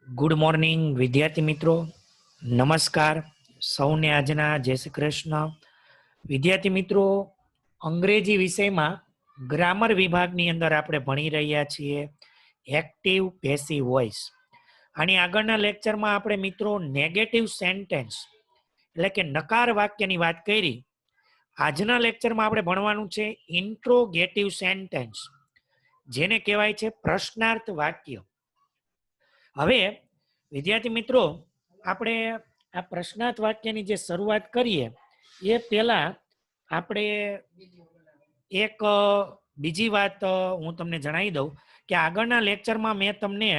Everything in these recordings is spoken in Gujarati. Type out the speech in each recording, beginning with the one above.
ગુડ મોર્નિંગ વિદ્યાર્થી મિત્રો, નમસ્કાર સૌને આજના જય શ્રી કૃષ્ણ. વિદ્યાર્થી મિત્રો, અંગ્રેજી વિષયમાં ગ્રામર વિભાગની અંદર આપણે ભણી રહ્યા છીએ એક્ટિવ પેસિવ વોઇસ. આની આગળના લેક્ચરમાં આપણે મિત્રો નેગેટિવ સેન્ટેન્સ એટલે કે નકાર વાક્યની વાત કરી. આજના લેક્ચરમાં આપણે ભણવાનું છે ઇન્ટ્રોગેટિવ સેન્ટેન્સ, જેને કહેવાય છે પ્રશ્નાર્થ વાક્ય. હવે વિદ્યાર્થી મિત્રો, આપણે આ પ્રશ્નાર્થ વાક્યની જે શરૂઆત કરીએ એ પહેલા આપણે એક બીજી વાત હું તમને જણાવી દઉં કે આગળના લેક્ચરમાં મેં તમને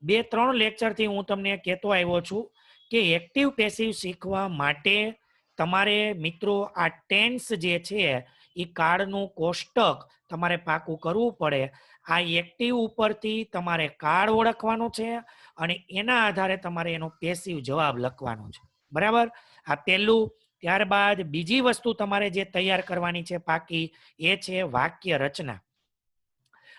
2-3 લેક્ચરથી હું તમને કહેતો આવ્યો છું કે એક્ટિવ પેસિવ શીખવા માટે તમારે મિત્રો આ ટેન્સ જે છે એ કાળનું કોષ્ટક તમારે પાકું કરવું પડે. આ એક્ટિવ ઉપરથી તમારે કાળ ઓળખવાનો છે અને એના આધારે તમારે એનો પેસિવ જવાબ લખવાનો છે. બરાબર? આ પહેલું. ત્યારબાદ બીજી વસ્તુ તમારે જે તૈયાર કરવાની છે પાકી, એ છે વાક્ય રચના.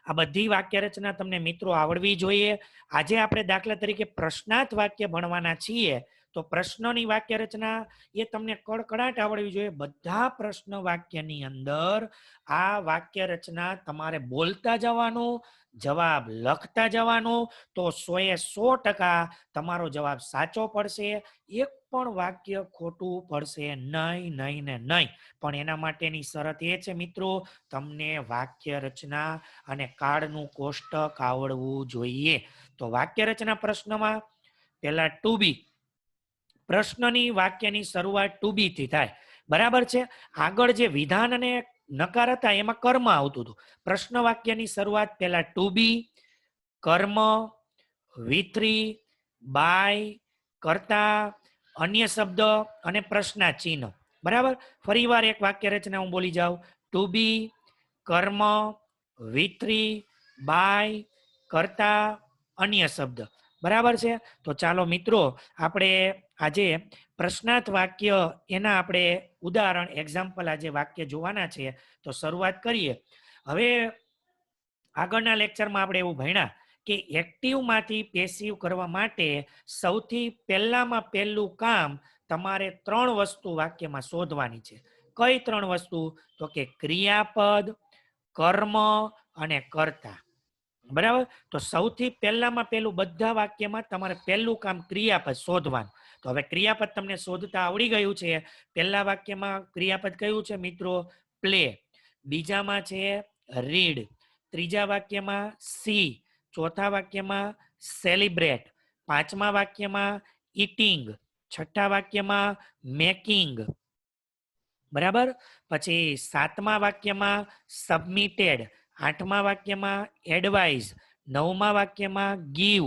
આ બધી વાક્ય રચના તમને મિત્રો આવડવી જોઈએ. આજે આપણે દાખલા તરીકે પ્રશ્નાર્થ વાક્ય ભણવાના છીએ, તો પ્રશ્નની વાક્ય રચના એ તમને કડકડાટ આવડવી જોઈએ. બધા પ્રશ્ન વાક્યની અંદર આ વાક્ય રચના તમારે બોલતા જવાનું, જવાબ લખતા જવાનું, તો 100% તમારો જવાબ સાચો પડશે. એક પણ વાક્ય ખોટું પડશે નહીં, નહીં ને નહીં. પણ એના માટેની શરત એ છે મિત્રો, તમને વાક્ય રચના અને કાળનું કોષ્ટક આવડવું જોઈએ. તો વાક્ય રચના પ્રશ્નમાં પહેલા ટુ બી, પ્રશ્નની વાક્યની શરૂઆત ટુ બી થી થાય. બરાબર છે? આગળ જે વિધાન અને નકાર હતા એમાં કર્મ આવતું હતું. પ્રશ્ન વાક્યની શરૂઆત પહેલા ટુ બી, કર્મ, V3, બાય, કરતા, અન્ય શબ્દ અને પ્રશ્નાર્થ ચિહ્ન. બરાબર? ફરીવાર એક વાક્ય રચના હું બોલી જાઉં. ટુ બી, કર્મ, V3, બાય, કરતા, અન્ય શબ્દ. બરાબર છે? તો ચાલો મિત્રો, આપણે આજે પ્રશ્નાર્થ વાક્ય એના આપણે ઉદાહરણ એક્ઝામ્પલ આજે વાક્ય જોવાના છે. તો શરૂઆત કરીએ. હવે આગળના લેક્ચરમાં આપણે એવું ભણ્યા કે એક્ટિવમાંથી પેસિવ કરવા માટે સૌથી પહેલામાં પહેલું કામ તમારે 3 વસ્તુ વાક્યમાં શોધવાની છે. કઈ 3 વસ્તુ? તો કે ક્રિયાપદ, કર્મ અને કર્તા. બરાબર? તો સૌથી પહેલામાં પહેલું બધા વાક્યમાં તમારે પહેલું કામ ક્રિયાપદ શોધવાનું. તો હવે ક્રિયાપદ તમને શોધતા આવડી ગયું છે. પહેલા વાક્યમાં ક્રિયાપદ કયું છે મિત્રો? પ્લે. બીજામાં છે રીડ. ત્રીજા વાક્યમાં સી. ચોથા વાક્યમાં સેલિબ્રેટ. પાંચમા વાક્યમાં ઈટિંગ. છઠ્ઠા વાક્યમાં મેકિંગ. બરાબર? પછી સાતમા વાક્યમાં સબમિટેડ. આઠમા વાક્યમાં એડવાઇઝ. નવમા વાક્યમાં ગીવ.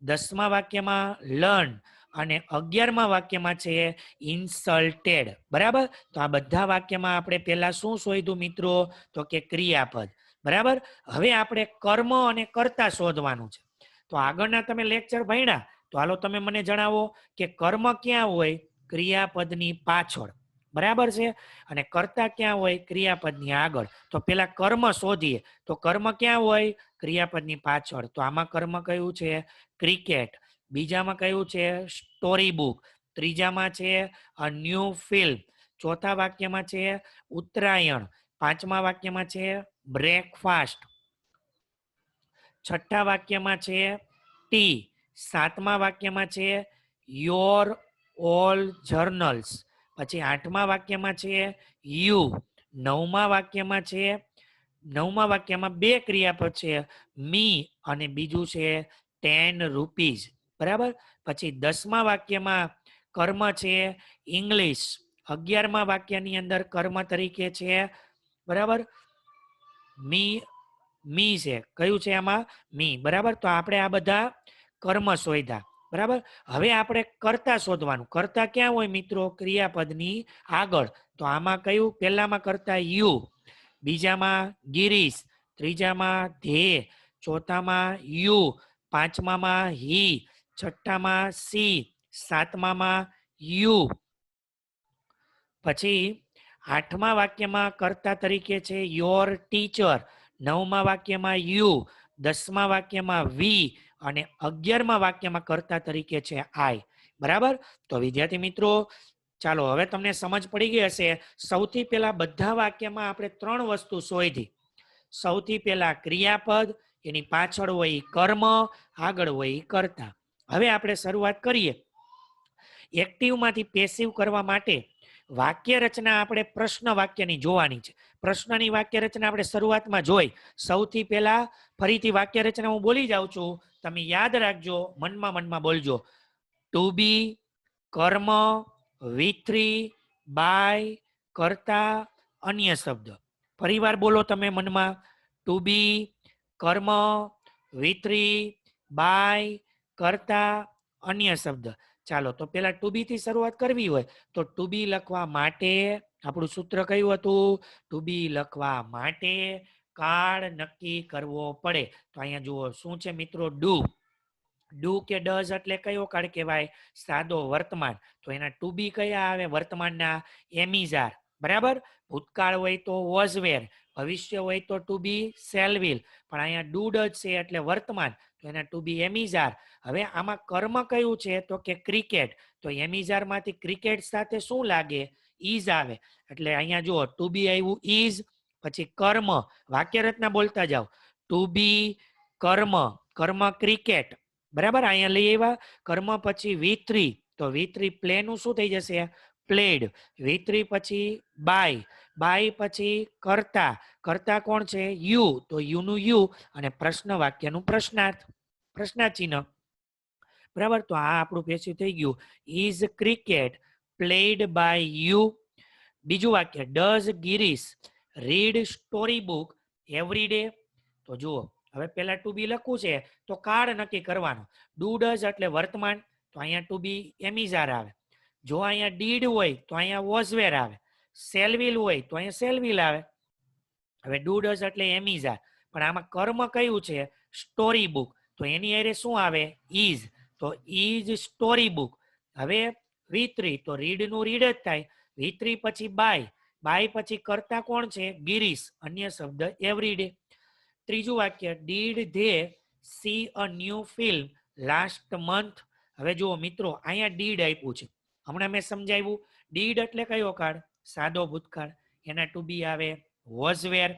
10મા વાક્યમાં લર્ન અને 11મા વાક્યમાં છે ઇન્સલ્ટેડ. બરાબર? તો આ બધા વાક્યમાં આપણે પહેલા શું શોધ્યું મિત્રો? તો કે ક્રિયાપદ. બરાબર? હવે આપણે કર્મ અને કર્તા શોધવાનું છે. તો આગળના તમે લેક્ચર ભણ્યા, તો હાલો તમે મને જણાવો કે કર્મ ક્યાં હોય? ક્રિયાપદની પાછળ. બરાબર છે? અને કર્તા ક્યાં હોય? ક્રિયાપદની આગળ. તો પેલા કર્મ શોધીએ. તો કર્મ ક્યાં હોય? ક્રિયાપદની પાછળ. તો આમાં કર્મ કયું છે? ક્રિકેટ. બીજામાં કયું છે? Story book. ત્રીજામાં છે અ ન્યૂ ફિલ્મ. ચોથા વાક્યમાં છે ઉત્તરાયણ. પાંચમા વાક્યમાં છે બ્રેકફાસ્ટ. છઠ્ઠા વાક્યમાં છે ટી. સાતમા વાક્યમાં છે યોર ઓલ જર્નલ્સ. પછી આઠમા વાક્યમાં છે યુ. નવમા વાક્યમાં 2 ક્રિયાપદ છે, મી અને બીજું છે 10 રૂપીઝ. બરાબર? પછી 10મા વાક્યમાં કર્મ છે ઇંગ્લિશ. 11મા વાક્યની અંદર કર્મ તરીકે છે બરાબર મી છે. કયું છે આમાં? મી. બરાબર? તો આપણે આ બધા કર્મ શોધ્યા. બરાબર? હવે આપણે કર્તા શોધવાનું. કર્તા ક્યાં હોય મિત્રો? ક્રિયાપદની આગળ. તો આમાં કયું? પહેલામાં કર્તા યુ. બીજામાં ગિરીશ. ત્રીજામાં ધે. ચોથામાં યુ. પાંચમામાં હી. છઠ્ઠામાં સી. સાતમામાં યુ. પછી આઠમા વાક્યમાં કર્તા તરીકે છે યોર ટીચર. નવમા વાક્યમાં યુ. 10મા વાક્યમાં વી અને 11મા વાક્યમાં કર્તા તરીકે છે આઈ. બરાબર? તો વિદ્યાર્થી મિત્રો ચાલો હવે તમને સમજ પડી ગઈ હશે. સૌથી પહેલા બધા વાક્યમાં આપણે 3 વસ્તુ શોધી. સૌથી પહેલા ક્રિયાપદ, એની પાછળ હોય કર્મ, આગળ હોય કર્તા. હવે આપણે શરૂઆત કરીએ. એક્ટિવમાંથી પેસિવ કરવા માટે વાક્ય રચના આપણે પ્રશ્ન વાક્યની જોવાની છે. પ્રશ્નની વાક્ય રચના આપણે શરૂઆતમાં જોઈ. સૌથી પહેલા ફરીથી વાક્ય રચના હું બોલી જાઉં છું, તમે યાદ રાખજો, મનમાં બોલજો. ટુ બી, કર્મ, V3, બાય, કર્તા, અન્ય શબ્દ. ફરીવાર બોલો તમે મનમાં. ટુ બી, કર્મ, V3, બાય, કર્તા, અન્ય શબ્દ. ચાલો તો પેલા ટુ બી થી શરૂઆત કરવી હોય તો ટુ બી લખવા માટે આપણું સૂત્ર કયું હતું? ટુ બી લખવા માટે કાળ નક્કી કરવો પડે. તો અહીંયા જુઓ શું છે મિત્રો? ડુ. ડુ કે ડઝ એટલે કયો કાળ કહેવાય? સાદો વર્તમાન. તો એના ટુ બી કયા આવે? વર્તમાનના એમિઝાર. બરાબર? ભૂતકાળ હોય તો વોઝ વેર, ભવિષ્ય હોય તો ટુ બી શેલ વિલ, પણ અહીંયા ડુ ડઝ છે એટલે વર્તમાન, તો એના ટુ બી એમિઝાર. હવે આમાં કર્મ કયું છે? તો કે ક્રિકેટ. તો એમિઝાર માંથી ક્રિકેટ સાથે શું લાગે? ઈઝ આવે. એટલે અહીંયા જુઓ ટુ બી આવ્યું ઈઝ, પછી કર્મ, વાક્ય રચના બોલતા જાઓ. ટુ બી, કર્મ, કર્મ ક્રિકેટ. બરાબર? અહીંયા લઈ આવ્યા કર્મ, પછી V3, તો V3 પ્લે નું શું થઈ જશે? પ્લેડ. V3 પછી બાય, બાય પછી કર્તા, કર્તા કોણ છે? યુ, તો યુ નું યુ, અને પ્રશ્ન વાક્યનું પ્રશ્નાર્થ, પ્રશ્નાર્થ ચિહ્ન. બરાબર? તો આ આપણું પેશિવ થઈ ગયું. Is cricket played by you. બીજું વાક્ય, does Girish read story book every day. તો જુઓ હવે પેલા ટુ બી લખવું છે તો કાળ નક્કી કરવાનો. ડુ ડઝ એટલે વર્તમાન, તો અહીંયા ટુ બી એમિઝાર આવે. જો અહીંયા ડીડ હોય તો અહીંયા વોઝવેર આવે. સેલવિલ હોય તો અહીંયા સેલવિલ આવે. હવે ડુ ડઝ એટલે એમિઝાર, પણ આમાં કર્મ કયું છે? સ્ટોરી બુક, તો એની અરે શું આવે? ઈઝ, તો ઈઝ સ્ટોરી બુક. હવે V3, તો રીડ નું રીડ જ થાય. V3 પછી બાય, બાય પછી કર્તા કોણ છે? ગિરીશ, અન્ય શબ્દ એવરી ડે. ત્રીજું વાક્ય, did they C a new film last month. હવે જુઓ મિત્રો અહીંયા ડીડ આપ્યું છે, હમણાં મેં સમજાવ્યું. ડીડ એટલે કયો કાળ? સાદો ભૂતકાળ. એના ટુ બી આવે વોઝ વેર.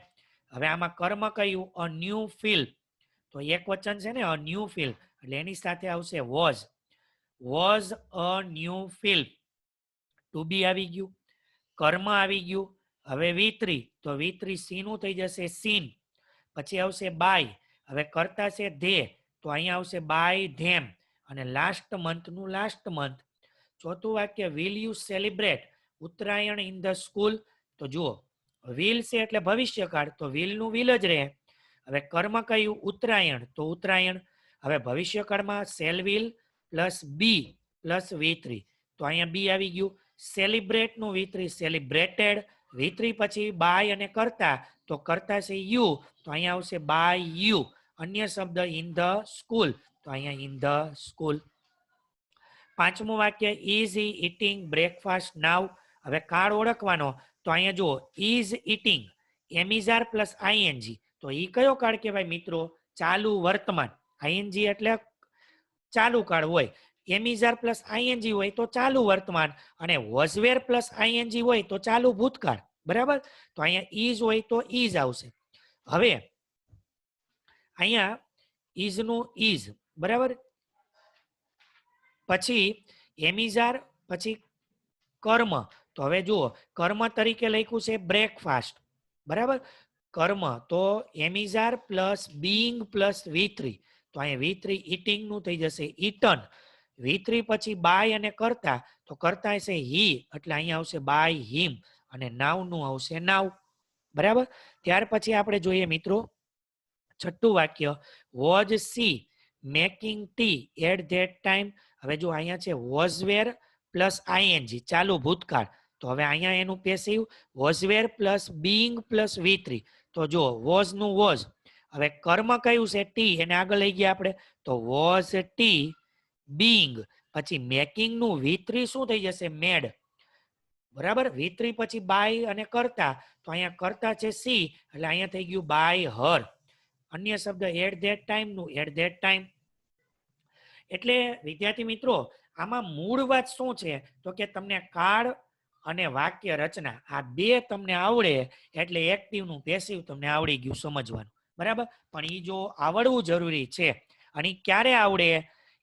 હવે આમાં કર્મ કયું? અ ન્યૂ ફિલ્મ, તો એક વચન છે ને, અ ન્યૂ ફિલ્મ, એટલે એની સાથે આવશે was, was a new film. To be આવી ગયું, કર્મ આવી ગયું. હવે V3, તો V3 સી નું થઈ જશે સીન. પછી આવશે બાય, હવે કરતા છે ધે, તો અહીંયા આવશે બાય ધેમ, અને લાસ્ટ મંથ નું લાસ્ટ મંથ. ચોથું વાક્ય, will you celebrate Uttarayan in the school. તો જુઓ વિલ છે એટલે ભવિષ્યકાળ, તો વિલ નું વિલ જ રહે. હવે કર્મ કયું? ઉત્તરાયણ, તો ઉત્તરાયણ. હવે ભવિષ્યકાળમાં shall will plus be plus V3, તો અહીંયા બી આવી ગયું. સેલિબ્રેટ નું V3 સેલિબ્રેટેડ. V3 પછી બાય અને કરતા, તો કરતા છે યુ, તો અહીંયા આવશે બાય યુ. અન્ય શબ્દ ઇન ધ સ્કૂલ, તો અહીંયા ઇન ધ સ્કૂલ. પાંચમું વાક્ય, ઇઝ હી ઇટિંગ બ્રેકફાસ્ટ નાવ. હવે કાળ ઓળખવાનો, તો અહીંયા જુઓ ઇઝ ઇટિંગ એમિઝાર પ્લસ આઈએનજી, તો ઈ કયો કાળ કહેવાય મિત્રો? ચાલુ વર્તમાન. આઈએનજી એટલે ચાલુ કાળ હોય. એમિઝાર પ્લસ આઈએનજી હોય તો ચાલુ વર્તમાન, અને વોઝવેર પ્લસ આઈએનજી હોય તો ચાલુ ભૂતકાળ. બરાબર? તો અહીંયા ઇઝ હોય તો ઇઝ આવશે. હવે અહીંયા ઇઝ નું ઇઝ, બરાબર, પછી એમિઝાર, પછી કર્મ. તો હવે જુઓ કર્મ તરીકે લખ્યું છે બ્રેકફાસ્ટ. બરાબર? કર્મ તો એમિઝાર પ્લસ બીઈંગ પ્લસ V3, તો અહીંયા V3 ઇટિંગ નું થઈ જશે ઇટન. V3 પછી બાય અને કરતા, તો કરતા હશે હી, એટલે અહીંયા આવશે બાય હિમ, અને નાવ નું આવશે નાવ. બરાબર? ત્યાર પછી આપણે જોઈએ મિત્રો છઠ્ઠું વાક્ય, was she making tea at that time. હવે જો અહીંયા છે વોઝ વેર પ્લસ આઈએનજી ચાલુ ભૂતકાળ, તો હવે અહીંયા એનું passive was wear plus being plus V3, તો જો વોઝ નું વોઝ. હવે કર્મ કયું છે? ટી, એને આગળ લઈ ગયા આપણે, તો વોઝ ટી બીઈંગ, પછી મેકિંગ નું V3 શું થઈ જશે? મેડ. બરાબર? V3 પછી બાય અને કરતા, તો અહીંયા કરતા છે સી, એટલે અહીંયા થઈ ગયું બાય હર. અન્ય શબ્દ એટ ધેટ ટાઈમ નું એટ ધેટ ટાઈમ. એટલે વિદ્યાર્થી મિત્રો આમાં મૂળ વાત શું છે તો કે તમને કાળ અને વાક્ય રચના આ બે તમને આવડે એટલે એક્ટિવ નું પેસિવ તમને આવડી ગયું સમજવાનું. બરાબર, પણ એ જો આવડવું જરૂરી છે. અને ક્યારે આવડે?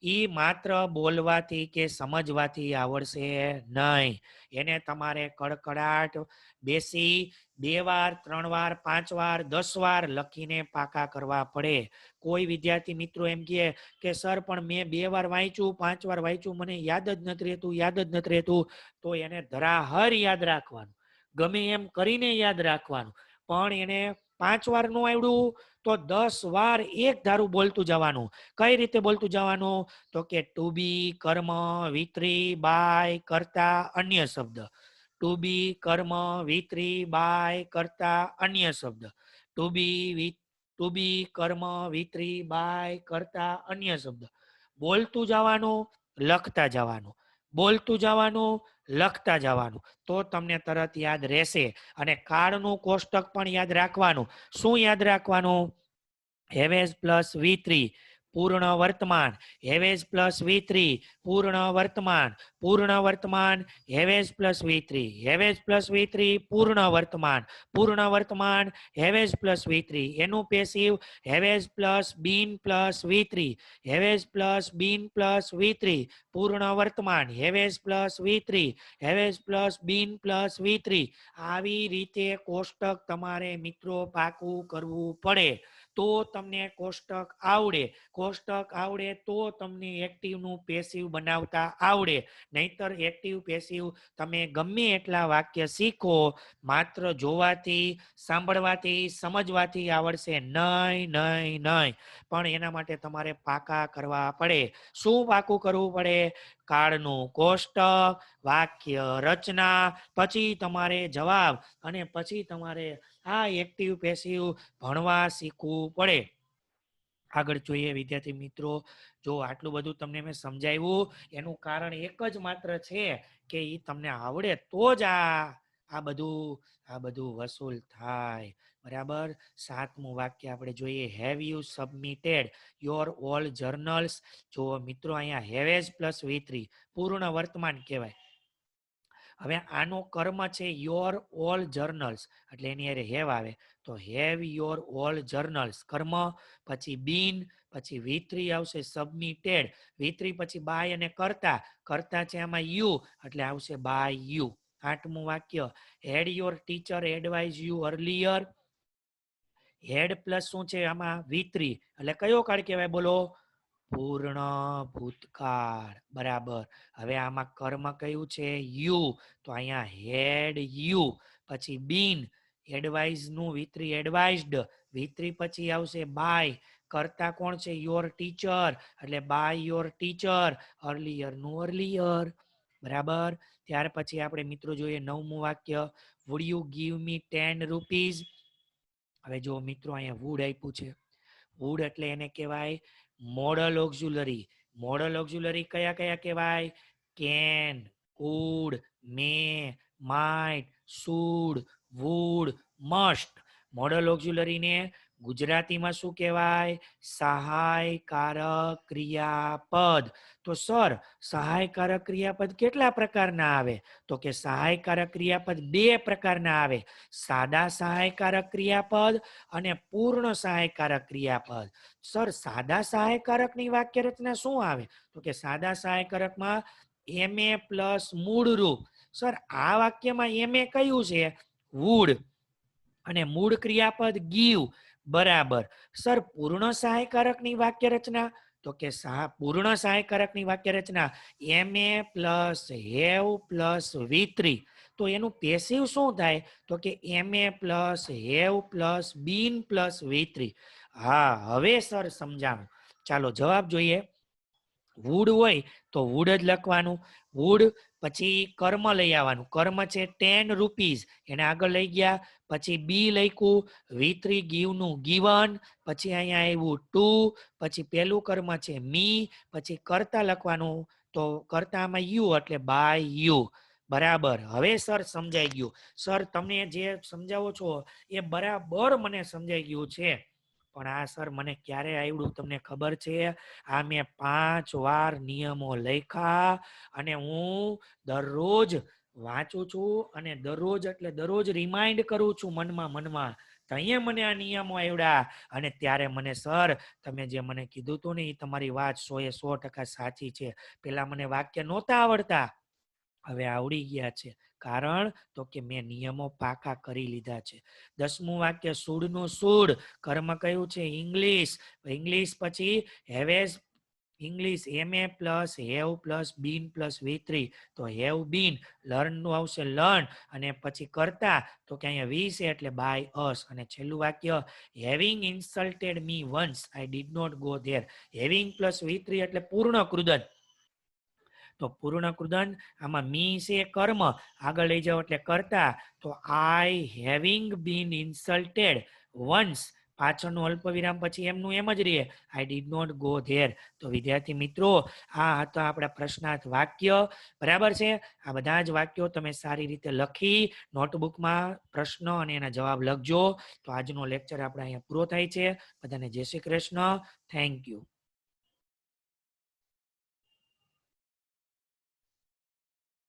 ઈ માત્ર બોલવાથી કે સમજવાથી આવડશે નહીં. એને તમારે કડકડાટ બેસી 2 વાર 3 વાર 5 વાર 10 વાર લખીને પાકા કરવા પડે. કોઈ વિદ્યાર્થી મિત્રો એમ કે સર પણ મેં 2 વાર વાંચ્યું 5 વાર વાંચ્યું મને યાદ જ નથી રહેતું યાદ જ નથી રહેતું, તો એને ધરાહર યાદ રાખવાનું, ગમે એમ કરીને યાદ રાખવાનું. પણ એને 5 વાર નું આવડ્યું તો 10 વાર એક ધારું બોલતું જવાનું. કઈ રીતે બોલતું જવાનું? તો કે ટુ બી, કર્મ, વિતરી, બાય, કરતા, અન્ય શબ્દ. ટુ બી, કર્મ, વિતરી, બાય, કરતા, અન્ય શબ્દ. ટુ બી, કર્મ, વિતરી, બાય, કરતા, અન્ય શબ્દ. બોલતું જવાનું, લખતા જવાનું, બોલતું જવાનું, લખતા જવાનું, તો તમને તરત યાદ રહેશે. અને કાળનું કોષ્ટક પણ યાદ રાખવાનું. શું યાદ રાખવાનું? હેવેઝ પ્લસ V3 પૂર્ણ વર્તમાન, હેવેઝ પ્લસ V3 પૂર્ણ વર્તમાન, પૂર્ણ વર્તમાન have has plus V3, have has plus V3 પૂર્ણ વર્તમાન, પૂર્ણ વર્તમાન હેવેઝ પ્લસ V3. એનું passive have has plus been plus V3, have has plus been plus V3 પૂર્ણ વર્તમાન have has plus V3, have has plus been plus V3. આવી રીતે કોષ્ટક તમારે મિત્રો પાકું કરવું પડે તો તમને કોષ્ટક આવડે. કોષ્ટક આવડે તો તમને એક્ટિવ નું પેસિવ બનાવતા આવડે. નહીતર એક્ટિવ પેસિવ તમે ગમે એટલા વાક્ય શીખો, માત્ર જોવાથી સાંભળવાથી સમજવાથી આવડશે નહીં નહીં નહીં. પણ એના માટે તમારે પાકા કરવા પડે. શું પાકું કરવું પડે? કાળનું કોષ્ટક, વાક્ય રચના, પછી તમારે જવાબ, અને પછી તમારે આ એક્ટિવ પેસિવ ભણવા શીખવું પડે. આગળ જોઈએ વિદ્યાર્થી મિત્રો, જો આટલું બધું તમને મેં સમજાવ્યું એનું કારણ એક જ માત્ર છે કે એ તમને આવડે તો જ આ બધું વસૂલ થાય. બરાબર. 7મું વાક્ય આપણે જોઈએ. Have you submitted your all journals? જો મિત્રો અહીંયા હેવેઝ પ્લસ V3 પૂર્ણ વર્તમાન કહેવાય. હવે આનો કર્મ છે યોર ઓલ જર્નલ્સ, એટલે એની અરે હેવ આવે તો હેવ યોર ઓલ જર્નલ્સ કર્મ, પછી બીન, પછી V3 આવશે સબમિટેડ, V3 પછી બાય અને કરતા, કરતા છે આમાં યુ એટલે આવશે બાય યુ. 8મું વાક્ય. Had your teacher advise you earlier? Had plus શું છે આમાં V3 એટલે કયો કાળ કહેવાય બોલો? પૂર્ણ ભૂતકાળ. બરાબર. હવે આમાં કર્મ કયું છે? યુ, તો અહીંયા હેડ યુ, પછી બીન, એડવાઇઝ નું V3 એડવાઇઝડ, V3 પછી આવશે બાય, કરતા કોણ છે? યોર ટીચર એટલે બાય યોર ટીચર, અર્લિયર નું અર્લિયર. બરાબર. ત્યાર પછી આપણે મિત્રો જોઈએ 9મું વાક્ય. Would you give me 10 rupees? હવે જો મિત્રો અહીંયા વુડ આપ્યું છે. વુડ એટલે એને કહેવાય મોડલ ઓક્ઝ્યુલરી. મોડલ ઓક્ઝ્યુલરી કયા કયા કહેવાય? Can, could, may, might, should, would, must. Modal ઓક્ઝ્યુલરીને ગુજરાતીમાં શું કહેવાય? સહાયકારક ક્રિયાપદ. તો સર સહાયકારક ક્રિયાપદ કેટલા પ્રકારના આવે? તો કે સહાયકારક ક્રિયાપદ 2 પ્રકારના આવે. સાદા સહાયકારક ક્રિયાપદ અને પૂર્ણ સહાયકારક ક્રિયાપદ. સર સાદા સહાયકારક ની વાક્ય રચના શું આવે? તો કે સાદા સહાયકારકમાં MA પ્લસ મૂળ રૂપ. સર આ વાક્યમાં MA કયું છે? વુડ, અને મૂળ ક્રિયાપદ ગીવ. બરાબર. સર પૂર્ણ સહાયકારક ની વાક્ય રચના? તો કે પૂર્ણ સહાયકારક ની વાક્ય રચના MA plus have plus V3. તો એનું પેસિવ શું થાય? તો કે MA plus have plus been plus V3. હા, હવે સર સમજાણું. ચાલો જવાબ જોઈએ. વુડ હોય તો વુડ જ લખવાનું. વુડ પછી કર્મ લઈ આવવાનું. કર્મ છે 10 રૂપીઝ, એને આગળ લઈ ગયા, પછી બી લખ્યું, V3 ગીવ નું ગીવન, પછી અહીંયા આવ્યું ટુ, પછી પેલું કર્મ છે મી, પછી કરતા લખવાનું, તો કરતામાં યુ એટલે બાય યુ. બરાબર. હવે સર સમજાઈ ગયું. સર તમે જે સમજાવો છો એ બરાબર મને સમજાઈ ગયું છે. પણ આ સર મને ક્યારે આવડ્યું તમને ખબર છે? આ મેં 5 વાર નિયમો લખ્યા અને હું દરરોજ વાંચું છું અને દરરોજ એટલે દરરોજ રિમાઇન્ડ કરું છું મનમાં તો અહીંયા મને આ નિયમો આવડ્યા. અને ત્યારે મને સર તમે જે મને કીધું હતું ને એ તમારી વાત 100% સાચી છે. પેલા મને વાક્ય નહોતા આવડતા, હવે આવડી ગયા છે. કારણ તો કે મેં નિયમો પાકા કરી લીધા છે. 10મું વાક્ય સૂળનું સૂળ, કર્મ કયું છે? ઇંગ્લિશ. ઇંગ્લિશ પછી have has, English MA plus have plus been plus V3, તો હેવ બીન. લર્ન નું આવશે લર્ન, અને પછી કરતા તો કે અહીંયા વી છે એટલે બાય અસ. અને છેલ્લું વાક્ય having insulted me once I did not go there. Having plus V3 એટલે પૂર્ણ કૃદંત. તો પૂર્ણ કૃદંત આમાં મી છે કર્મ, આગળ લઈ જાઓ એટલે કરતા. તો આઈ હેવિંગ બીન ઇન્સલ્ટેડ વન્સ, પાછળનું અલ્પ વિરામ પછી એમનું એમ જ રહે, I did not go there. તો વિદ્યાર્થી મિત્રો, આ હતા આપણા પ્રશ્નાર્થ વાક્ય. બરાબર છે? આ બધા જ વાક્યો તમે સારી રીતે લખી નોટબુકમાં પ્રશ્ન અને એના જવાબ લખજો. તો આજનો લેક્ચર આપણે અહીંયા પૂરો થાય છે. બધાને જય શ્રી કૃષ્ણ. Thank you.